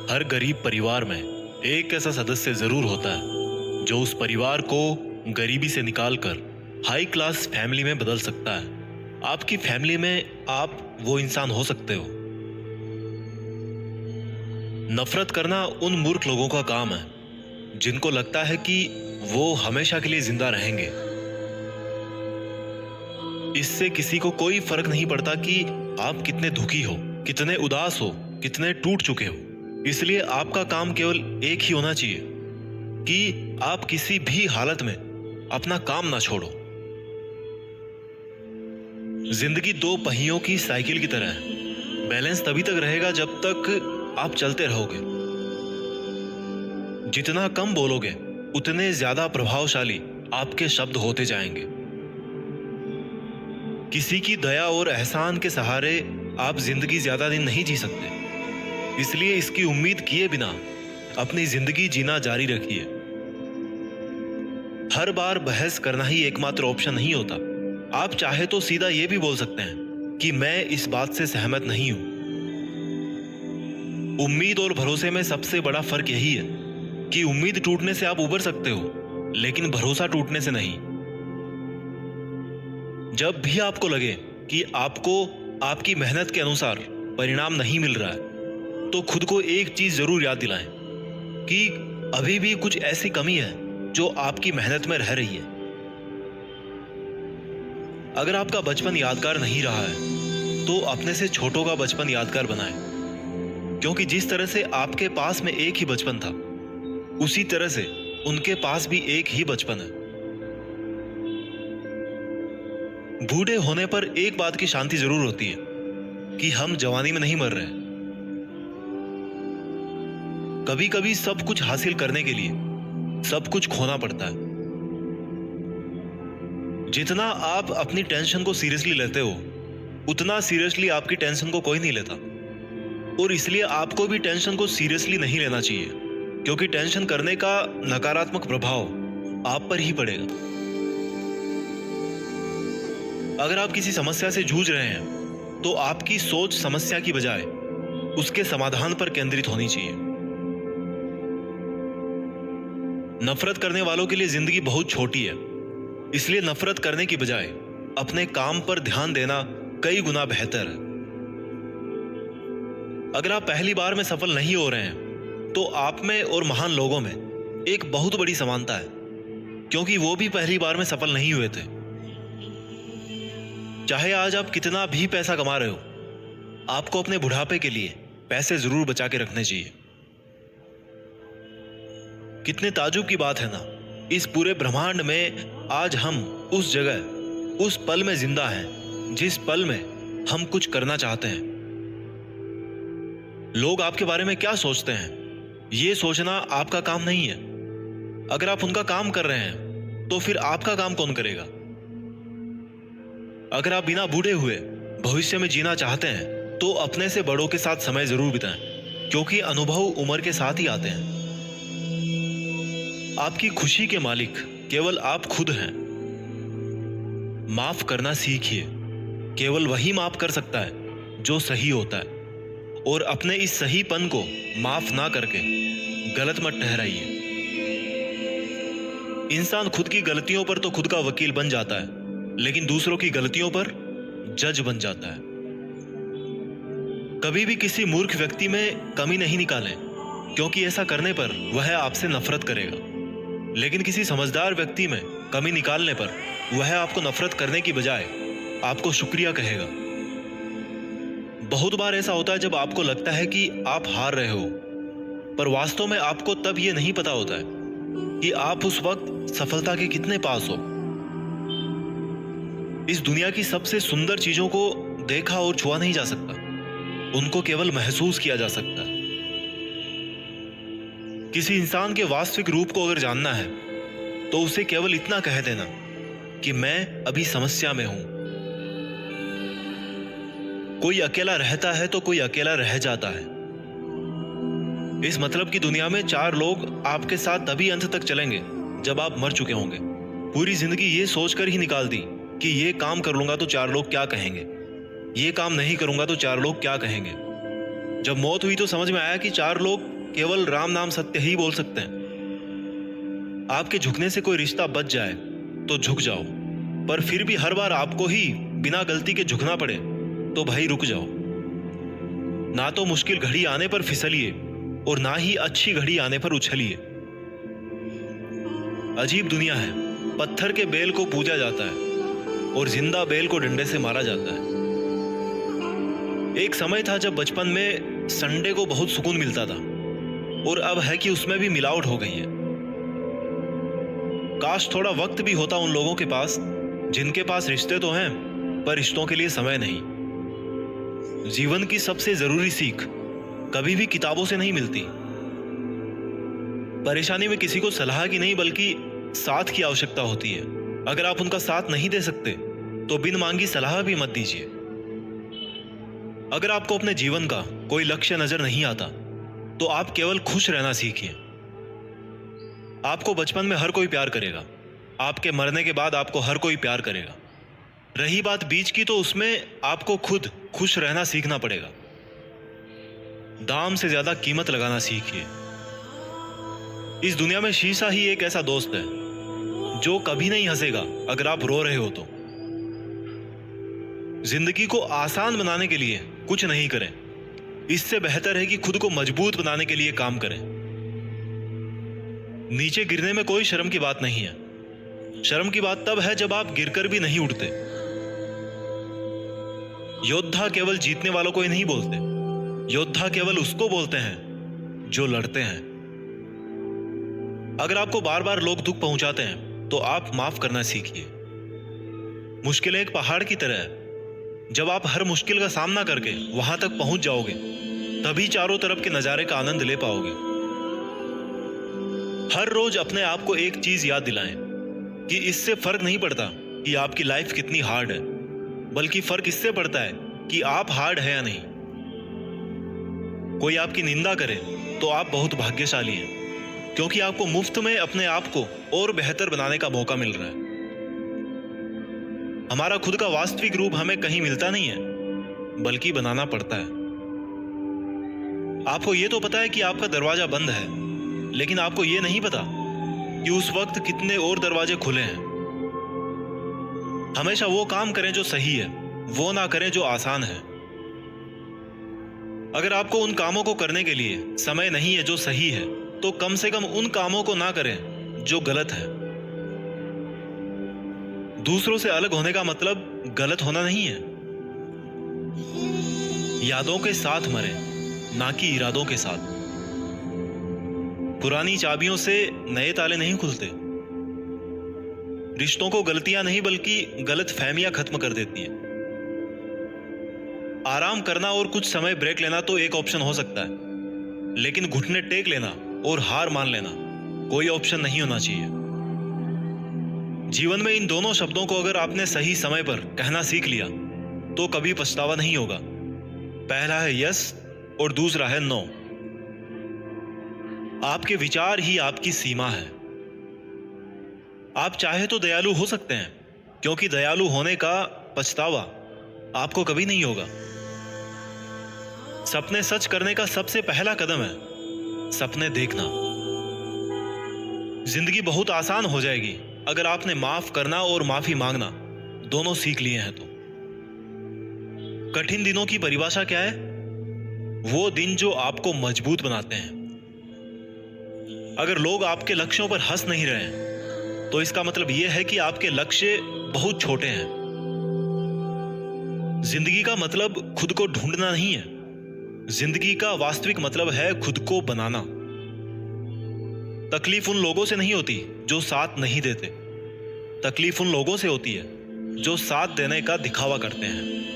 हर गरीब परिवार में एक ऐसा सदस्य जरूर होता है जो उस परिवार को गरीबी से निकालकर हाई क्लास फैमिली में बदल सकता है। आपकी फैमिली में आप वो इंसान हो सकते हो। नफरत करना उन मूर्ख लोगों का काम है जिनको लगता है कि वो हमेशा के लिए जिंदा रहेंगे। इससे किसी को कोई फर्क नहीं पड़ता कि आप कितने दुखी हो, कितने उदास हो, कितने टूट चुके हो। इसलिए आपका काम केवल एक ही होना चाहिए कि आप किसी भी हालत में अपना काम ना छोड़ो। जिंदगी दो पहियों की साइकिल की तरह है। बैलेंस तभी तक रहेगा जब तक आप चलते रहोगे। जितना कम बोलोगे उतने ज्यादा प्रभावशाली आपके शब्द होते जाएंगे। किसी की दया और एहसान के सहारे आप जिंदगी ज्यादा दिन नहीं जी सकते। इसलिए इसकी उम्मीद किए बिना अपनी जिंदगी जीना जारी रखिए। हर बार बहस करना ही एकमात्र ऑप्शन नहीं होता। आप चाहे तो सीधा यह भी बोल सकते हैं कि मैं इस बात से सहमत नहीं हूं। उम्मीद और भरोसे में सबसे बड़ा फर्क यही है कि उम्मीद टूटने से आप उबर सकते हो, लेकिन भरोसा टूटने से नहीं। जब भी आपको लगे कि आपको आपकी मेहनत के अनुसार परिणाम नहीं मिल रहा है, तो खुद को एक चीज जरूर याद दिलाएं कि अभी भी कुछ ऐसी कमी है जो आपकी मेहनत में रह रही है। अगर आपका बचपन यादगार नहीं रहा है तो अपने से छोटों का बचपन यादगार बनाएं, क्योंकि जिस तरह से आपके पास में एक ही बचपन था, उसी तरह से उनके पास भी एक ही बचपन है। बूढ़े होने पर एक बात की शांति जरूर होती है कि हम जवानी में नहीं मर रहे। कभी कभी सब कुछ हासिल करने के लिए सब कुछ खोना पड़ता है। जितना आप अपनी टेंशन को सीरियसली लेते हो, उतना सीरियसली आपकी टेंशन को कोई नहीं लेता। और इसलिए आपको भी टेंशन को सीरियसली नहीं लेना चाहिए, क्योंकि टेंशन करने का नकारात्मक प्रभाव आप पर ही पड़ेगा। अगर आप किसी समस्या से जूझ रहे हैं तो आपकी सोच समस्या की बजाय उसके समाधान पर केंद्रित होनी चाहिए। नफरत करने वालों के लिए जिंदगी बहुत छोटी है, इसलिए नफरत करने की बजाय अपने काम पर ध्यान देना कई गुना बेहतर है। अगर आप पहली बार में सफल नहीं हो रहे हैं तो आप में और महान लोगों में एक बहुत बड़ी समानता है, क्योंकि वो भी पहली बार में सफल नहीं हुए थे। चाहे आज आप कितना भी पैसा कमा रहे हो, आपको अपने बुढ़ापे के लिए पैसे जरूर बचा के रखने चाहिए। कितने ताजुब की बात है ना, इस पूरे ब्रह्मांड में आज हम उस जगह, उस पल में जिंदा हैं जिस पल में हम कुछ करना चाहते हैं। लोग आपके बारे में क्या सोचते हैं, यह सोचना आपका काम नहीं है। अगर आप उनका काम कर रहे हैं तो फिर आपका काम कौन करेगा? अगर आप बिना बूढ़े हुए भविष्य में जीना चाहते हैं तो अपने से बड़ों के साथ समय जरूर बिताएं, क्योंकि अनुभव उम्र के साथ ही आते हैं। आपकी खुशी के मालिक केवल आप खुद हैं। माफ करना सीखिए। केवल वही माफ कर सकता है जो सही होता है, और अपने इस सहीपन को माफ ना करके गलत मत ठहराइए। इंसान खुद की गलतियों पर तो खुद का वकील बन जाता है, लेकिन दूसरों की गलतियों पर जज बन जाता है। कभी भी किसी मूर्ख व्यक्ति में कमी नहीं निकालें, क्योंकि ऐसा करने पर वह आपसे नफरत करेगा। लेकिन किसी समझदार व्यक्ति में कमी निकालने पर वह आपको नफरत करने की बजाय आपको शुक्रिया कहेगा। बहुत बार ऐसा होता है जब आपको लगता है कि आप हार रहे हो, पर वास्तव में आपको तब यह नहीं पता होता है कि आप उस वक्त सफलता के कितने पास हो। इस दुनिया की सबसे सुंदर चीजों को देखा और छुआ नहीं जा सकता, उनको केवल महसूस किया जा सकता है। किसी इंसान के वास्तविक रूप को अगर जानना है तो उसे केवल इतना कह देना कि मैं अभी समस्या में हूं। कोई अकेला रहता है तो कोई अकेला रह जाता है। इस मतलब की दुनिया में 4 लोग आपके साथ तभी अंत तक चलेंगे जब आप मर चुके होंगे। पूरी जिंदगी ये सोचकर ही निकाल दी कि ये काम कर लूंगा तो 4 लोग क्या कहेंगे, ये काम नहीं करूंगा तो 4 लोग क्या कहेंगे। जब मौत हुई तो समझ में आया कि 4 लोग केवल राम नाम सत्य ही बोल सकते हैं। आपके झुकने से कोई रिश्ता बच जाए तो झुक जाओ, पर फिर भी हर बार आपको ही बिना गलती के झुकना पड़े तो भाई रुक जाओ। ना तो मुश्किल घड़ी आने पर फिसलिए और ना ही अच्छी घड़ी आने पर उछलिए। अजीब दुनिया है, पत्थर के बेल को पूजा जाता है और जिंदा बेल को डंडे से मारा जाता है। एक समय था जब बचपन में संडे को बहुत सुकून मिलता था, और अब है कि उसमें भी मिलावट हो गई है। काश थोड़ा वक्त भी होता उन लोगों के पास जिनके पास रिश्ते तो हैं पर रिश्तों के लिए समय नहीं। जीवन की सबसे जरूरी सीख कभी भी किताबों से नहीं मिलती। परेशानी में किसी को सलाह की नहीं बल्कि साथ की आवश्यकता होती है। अगर आप उनका साथ नहीं दे सकते तो बिन मांगी सलाह भी मत दीजिए। अगर आपको अपने जीवन का कोई लक्ष्य नजर नहीं आता तो आप केवल खुश रहना सीखिए। आपको बचपन में हर कोई प्यार करेगा, आपके मरने के बाद आपको हर कोई प्यार करेगा। रही बात बीच की, तो उसमें आपको खुद खुश रहना सीखना पड़ेगा। दाम से ज्यादा कीमत लगाना सीखिए। इस दुनिया में शीशा ही एक ऐसा दोस्त है जो कभी नहीं हंसेगा अगर आप रो रहे हो तो। जिंदगी को आसान बनाने के लिए कुछ नहीं करें, इससे बेहतर है कि खुद को मजबूत बनाने के लिए काम करें। नीचे गिरने में कोई शर्म की बात नहीं है। शर्म की बात तब है जब आप गिरकर भी नहीं उठते। योद्धा केवल जीतने वालों को ही नहीं बोलते, योद्धा केवल उसको बोलते हैं जो लड़ते हैं। अगर आपको बार बार लोग दुख पहुंचाते हैं तो आप माफ करना सीखिए। मुश्किलें एक पहाड़ की तरह है, जब आप हर मुश्किल का सामना करके वहां तक पहुंच जाओगे तभी चारों तरफ के नजारे का आनंद ले पाओगे। हर रोज अपने आप को एक चीज याद दिलाएं कि इससे फर्क नहीं पड़ता कि आपकी लाइफ कितनी हार्ड है, बल्कि फर्क इससे पड़ता है कि आप हार्ड है या नहीं। कोई आपकी निंदा करे तो आप बहुत भाग्यशाली हैं, क्योंकि आपको मुफ्त में अपने आप को और बेहतर बनाने का मौका मिल रहा है। हमारा खुद का वास्तविक रूप हमें कहीं मिलता नहीं है, बल्कि बनाना पड़ता है। आपको यह तो पता है कि आपका दरवाजा बंद है, लेकिन आपको यह नहीं पता कि उस वक्त कितने और दरवाजे खुले हैं। हमेशा वो काम करें जो सही है, वो ना करें जो आसान है। अगर आपको उन कामों को करने के लिए समय नहीं है जो सही है, तो कम से कम उन कामों को ना करें जो गलत है। दूसरों से अलग होने का मतलब गलत होना नहीं है। यादों के साथ मरे, ना कि इरादों के साथ। पुरानी चाबियों से नए ताले नहीं खुलते। रिश्तों को गलतियां नहीं बल्कि गलत फहमियां खत्म कर देती हैं। आराम करना और कुछ समय ब्रेक लेना तो एक ऑप्शन हो सकता है, लेकिन घुटने टेक लेना और हार मान लेना कोई ऑप्शन नहीं होना चाहिए। जीवन में इन दोनों शब्दों को अगर आपने सही समय पर कहना सीख लिया तो कभी पछतावा नहीं होगा। पहला है यस और दूसरा है नो। आपके विचार ही आपकी सीमा है। आप चाहे तो दयालु हो सकते हैं, क्योंकि दयालु होने का पछतावा आपको कभी नहीं होगा। सपने सच करने का सबसे पहला कदम है सपने देखना। जिंदगी बहुत आसान हो जाएगी अगर आपने माफ करना और माफी मांगना दोनों सीख लिए हैं तो। कठिन दिनों की परिभाषा क्या है? वो दिन जो आपको मजबूत बनाते हैं। अगर लोग आपके लक्ष्यों पर हंस नहीं रहे हैं तो इसका मतलब यह है कि आपके लक्ष्य बहुत छोटे हैं। जिंदगी का मतलब खुद को ढूंढना नहीं है, जिंदगी का वास्तविक मतलब है खुद को बनाना। तकलीफ उन लोगों से नहीं होती जो साथ नहीं देते, तकलीफ उन लोगों से होती है जो साथ देने का दिखावा करते हैं।